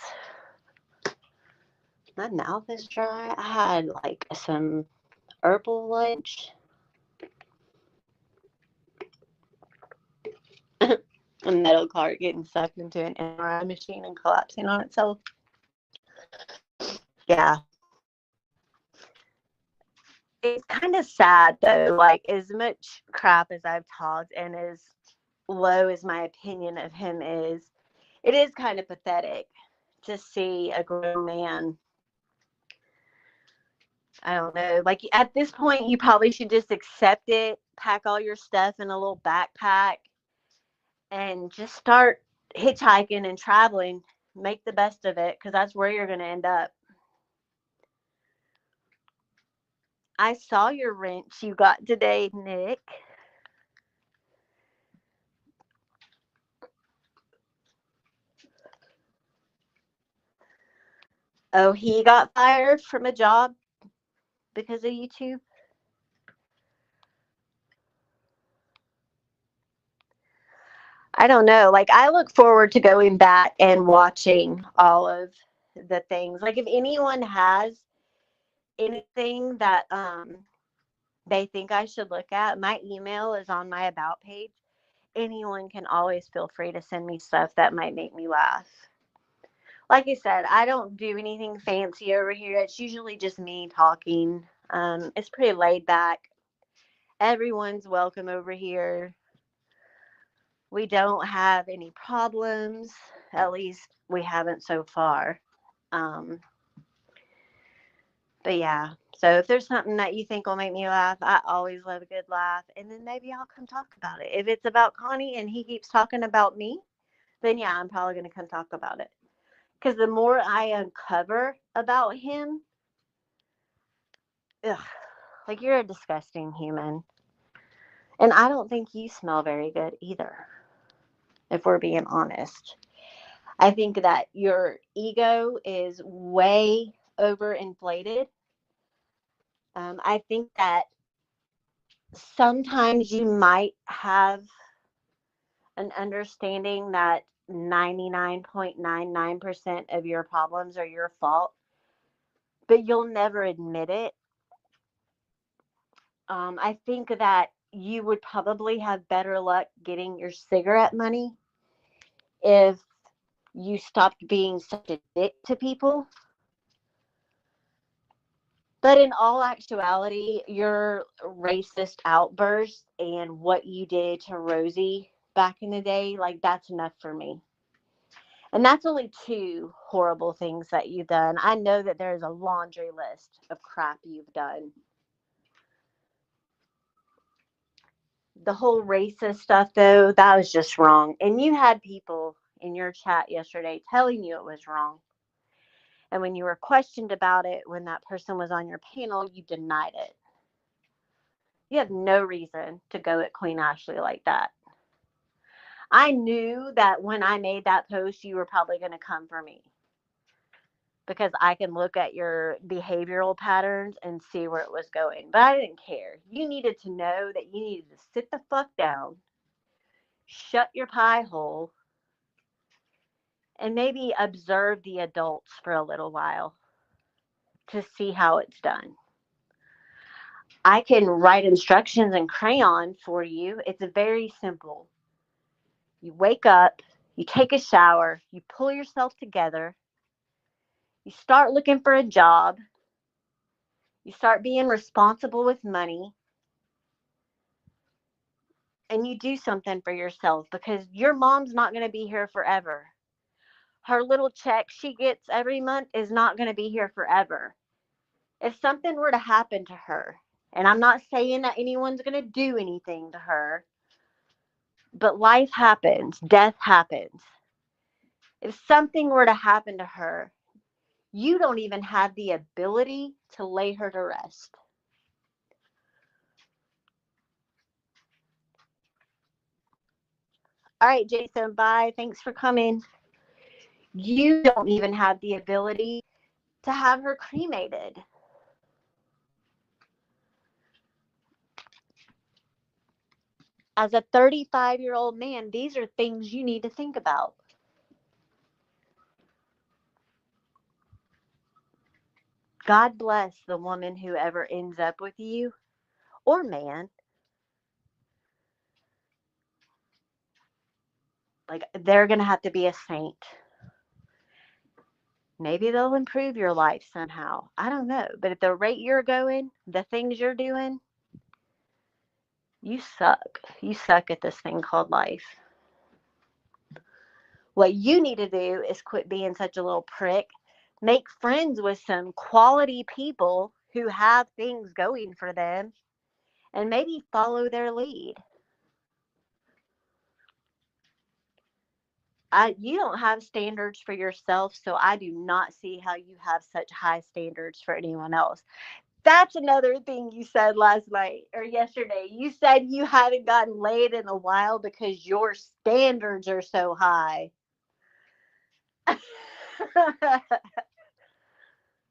S1: My mouth is dry. I had like some herbal lunch. A metal cart getting sucked into an MRI machine and collapsing on itself. Yeah. It's kind of sad though. Like, as much crap as I've talked and as low as my opinion of him is, it is kind of pathetic to see a grown man. I don't know. Like, at this point, you probably should just accept it, pack all your stuff in a little backpack, and just start hitchhiking and traveling. Make the best of it because that's where you're going to end up. I saw your wrench you got today, Nick. Oh, he got fired from a job because of YouTube. I don't know. Like, I look forward to going back and watching all of the things. Like, if anyone has anything that they think I should look at, my email is on my about page. Anyone can always feel free to send me stuff that might make me laugh. Like I said, I don't do anything fancy over here. It's usually just me talking. It's pretty laid back. Everyone's welcome over here. We don't have any problems. At least we haven't so far. Um, but yeah, so if there's something that you think will make me laugh, I always love a good laugh. And then maybe I'll come talk about it. If it's about Connie and he keeps talking about me, then yeah, I'm probably going to come talk about it. Because the more I uncover about him, ugh, like, you're a disgusting human. And I don't think you smell very good either, if we're being honest. I think that your ego is way overinflated. I think that sometimes you might have an understanding that 99.99% of your problems are your fault, but you'll never admit it. I think that you would probably have better luck getting your cigarette money if you stopped being such a dick to people. But in all actuality, your racist outburst and what you did to Rosie back in the day, like, that's enough for me. And that's only two horrible things that you've done. I know that there's a laundry list of crap you've done. The whole racist stuff, though, that was just wrong. And you had people in your chat yesterday telling you it was wrong. And when you were questioned about it, when that person was on your panel, you denied it. You have no reason to go at Queen Ashley like that. I knew that when I made that post, you were probably going to come for me because I can look at your behavioral patterns and see where it was going. But I didn't care. You needed to know that you needed to sit the fuck down, shut your pie hole, and maybe observe the adults for a little while to see how it's done. I can write instructions in crayon for you. It's very simple. You wake up, you take a shower, you pull yourself together, you start looking for a job, you start being responsible with money, and you do something for yourself because your mom's not going to be here forever. Her little check she gets every month is not going to be here forever. If something were to happen to her, and I'm not saying that anyone's going to do anything to her, but life happens, death happens. If something were to happen to her, you don't even have the ability to lay her to rest. All right, Jason, bye. Thanks for coming. You don't even have the ability to have her cremated. As a 35-year-old man, these are things you need to think about. God bless the woman who ever ends up with you, or man. Like, they're going to have to be a saint. Maybe they'll improve your life somehow. I don't know. But at the rate you're going, the things you're doing, you suck. You suck at this thing called life. What you need to do is quit being such a little prick. Make friends with some quality people who have things going for them and maybe follow their lead. You don't have standards for yourself, so I do not see how you have such high standards for anyone else. That's another thing you said last night or yesterday. You said you hadn't gotten laid in a while because your standards are so high.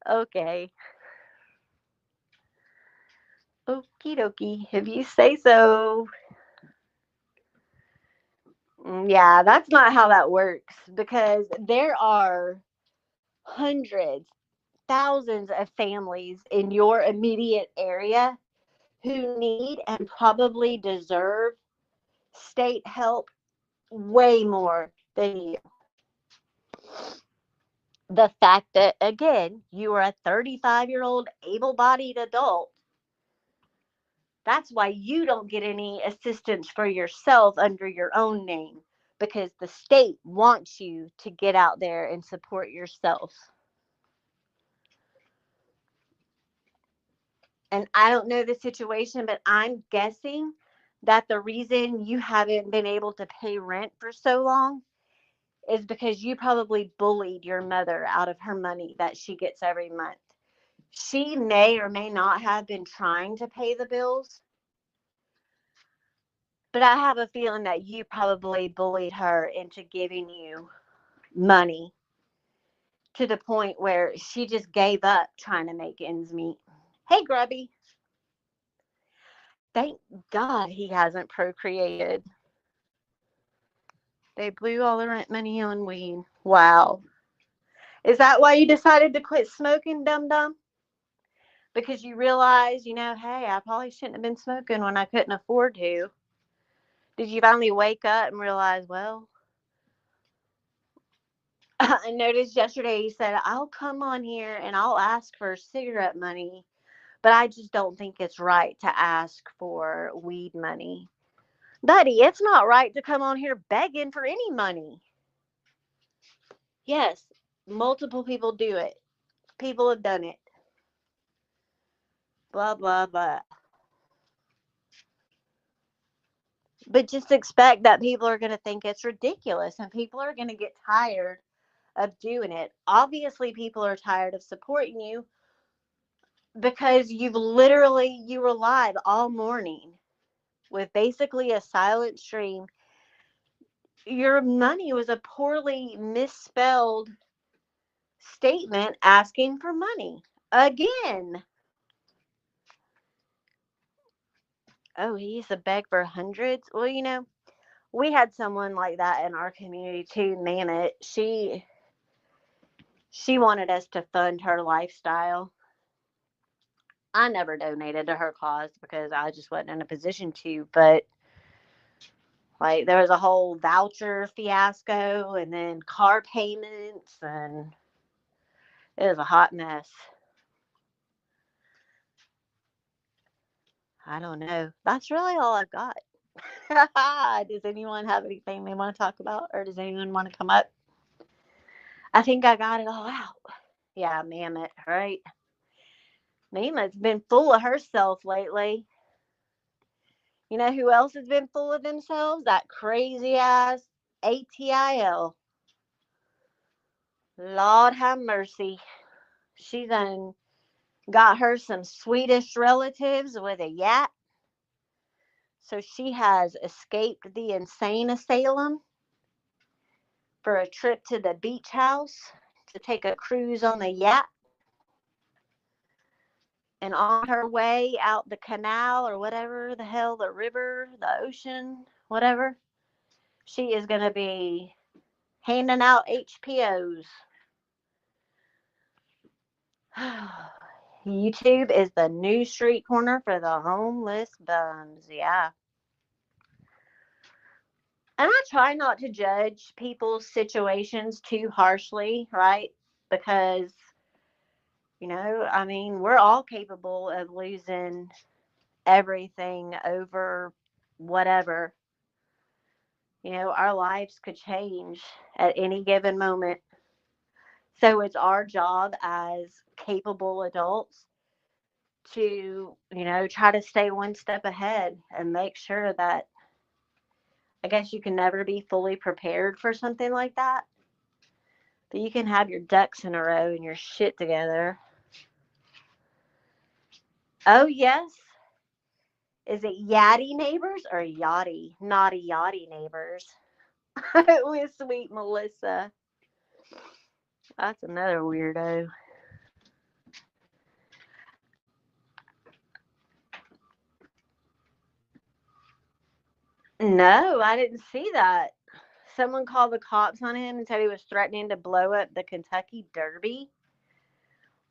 S1: Okay. Okie dokie. If you say so. Yeah, that's not how that works because there are hundreds, thousands of families in your immediate area who need and probably deserve state help way more than you. The fact that, again, you are a 35-year-old able bodied adult, that's why you don't get any assistance for yourself under your own name because the state wants you to get out there and support yourself. And I don't know the situation, but I'm guessing that the reason you haven't been able to pay rent for so long is because you probably bullied your mother out of her money that she gets every month. She may or may not have been trying to pay the bills, but I have a feeling that you probably bullied her into giving you money to the point where she just gave up trying to make ends meet. Hey, Grubby. Thank God he hasn't procreated. They blew all the rent money on weed. Wow. Is that why you decided to quit smoking, dum dum? Because you realized, hey, I probably shouldn't have been smoking when I couldn't afford to. Did you finally wake up and realize, well, I noticed yesterday you said, I'll come on here and I'll ask for cigarette money, but I just don't think it's right to ask for weed money. Buddy, it's not right to come on here begging for any money. Yes, multiple people do it. People have done it. Blah, blah, blah. But just expect that people are going to think it's ridiculous and people are going to get tired of doing it. Obviously, people are tired of supporting you because you relied all morning with basically a silent stream. Your money was a poorly misspelled statement asking for money again. Oh, he used to beg for hundreds. Well, we had someone like that in our community too. Name it. She wanted us to fund her lifestyle. I never donated to her cause because I just wasn't in a position to, but like there was a whole voucher fiasco and then car payments and it was a hot mess. I don't know. That's really all I've got. Does anyone have anything they want to talk about or does anyone want to come up? I think I got it all out. Yeah, Mammoth, right? Mammoth's been full of herself lately. You know who else has been full of themselves? That crazy ass ATIL. Lord have mercy. She done got her some Swedish relatives with a yacht. So she has escaped the insane asylum for a trip to the beach house to take a cruise on the yacht. And on her way out the canal or whatever the hell, the river, the ocean, whatever, she is going to be handing out HPOs. YouTube is the new street corner for the homeless bums. Yeah. And I try not to judge people's situations too harshly, right? Because, I mean, we're all capable of losing everything over whatever. Our lives could change at any given moment. So it's our job as capable adults to, try to stay one step ahead and make sure that, I guess you can never be fully prepared for something like that, but you can have your ducks in a row and your shit together. Oh, yes. Is it yachty neighbors or yachty? Naughty yachty neighbors. With sweet Melissa. That's another weirdo. No, I didn't see that. Someone called the cops on him and said he was threatening to blow up the Kentucky Derby.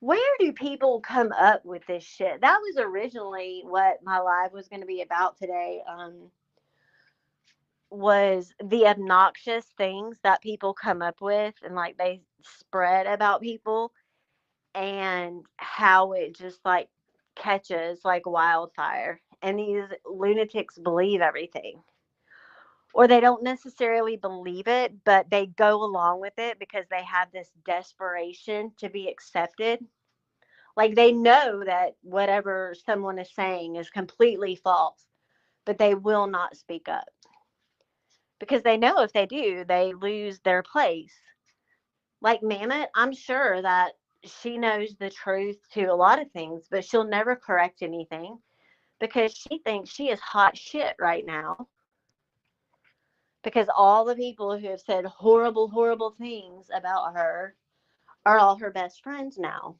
S1: Where do people come up with this shit? That was originally what my live was going to be about today. Was the obnoxious things that people come up with and like they spread about people, and how it just like catches like wildfire, and these lunatics believe everything, or they don't necessarily believe it, but they go along with it because they have this desperation to be accepted. Like they know that whatever someone is saying is completely false, but they will not speak up because they know if they do, they lose their place. Like Mammoth, I'm sure that she knows the truth to a lot of things, but she'll never correct anything because she thinks she is hot shit right now. Because all the people who have said horrible, horrible things about her are all her best friends now.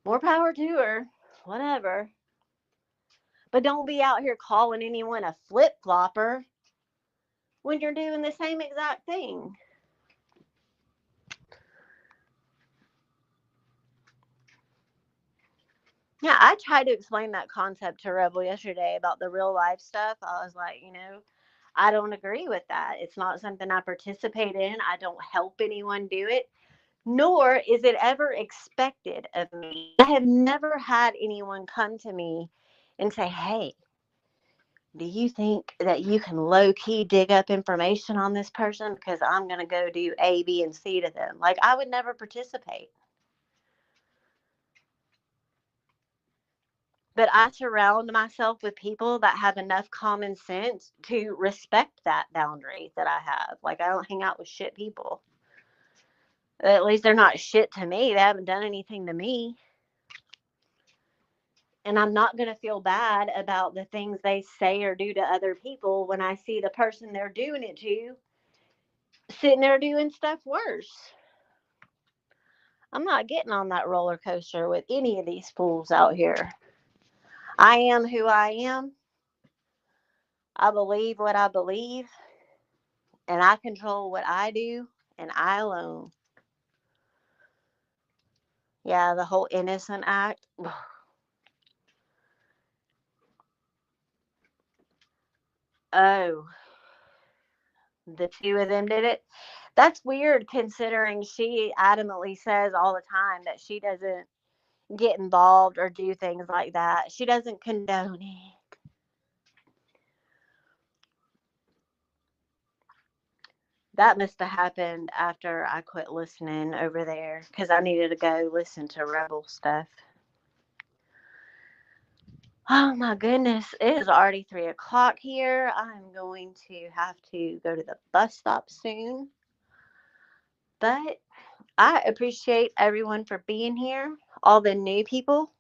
S1: More power to her, whatever. But don't be out here calling anyone a flip flopper when you're doing the same exact thing. Yeah, I tried to explain that concept to Rebel yesterday about the real life stuff. I was like, I don't agree with that. It's not something I participate in. I don't help anyone do it, nor is it ever expected of me. I have never had anyone come to me and say, hey, do you think that you can low key dig up information on this person because I'm going to go do A, B, and C to them? Like, I would never participate. But I surround myself with people that have enough common sense to respect that boundary that I have. Like, I don't hang out with shit people. At least they're not shit to me. They haven't done anything to me. And I'm not going to feel bad about the things they say or do to other people when I see the person they're doing it to sitting there doing stuff worse. I'm not getting on that roller coaster with any of these fools out here. I am who I am. I believe what I believe, and I control what I do, and I alone. Yeah, the whole innocent act. Oh, the two of them did it. That's weird considering she adamantly says all the time that she doesn't get involved or do things like that. She doesn't condone it. That must have happened after I quit listening over there because I needed to go listen to Rebel stuff. Oh my goodness, it is already 3 o'clock here. I'm going to have to go to the bus stop soon. But I appreciate everyone for being here, all the new people.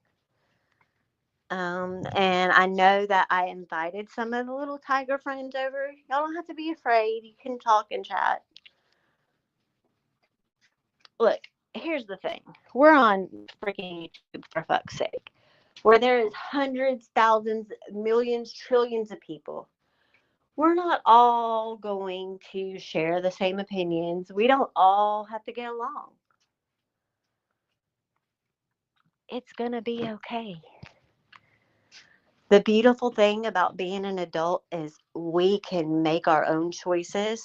S1: And I know that I invited some of the little tiger friends over. Y'all don't have to be afraid. You can talk and chat. Look, here's the thing. We're on freaking YouTube, for fuck's sake, where there is hundreds, thousands, millions, trillions of people. We're not all going to share the same opinions. We don't all have to get along. It's going to be okay. The beautiful thing about being an adult is we can make our own choices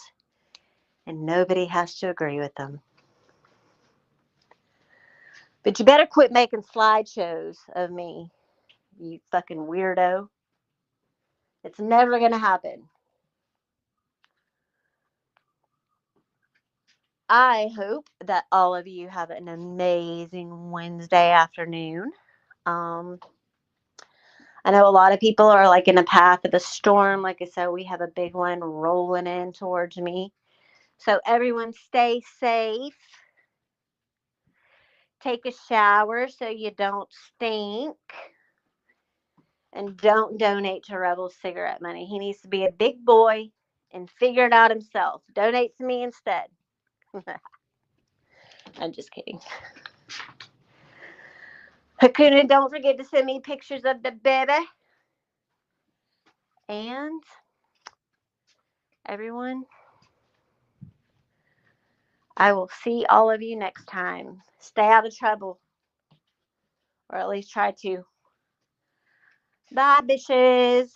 S1: and nobody has to agree with them. But you better quit making slideshows of me, you fucking weirdo. It's never going to happen. I hope that all of you have an amazing Wednesday afternoon. Um, I know a lot of people are like in a path of a storm. Like I said, we have a big one rolling in towards me. So everyone stay safe. Take a shower so you don't stink. And don't donate to Rebel's cigarette money. He needs to be a big boy and figure it out himself. Donate to me instead. I'm just kidding. Hakuna, don't forget to send me pictures of the baby. And everyone, I will see all of you next time. Stay out of trouble, or at least try to. Bye, bitches.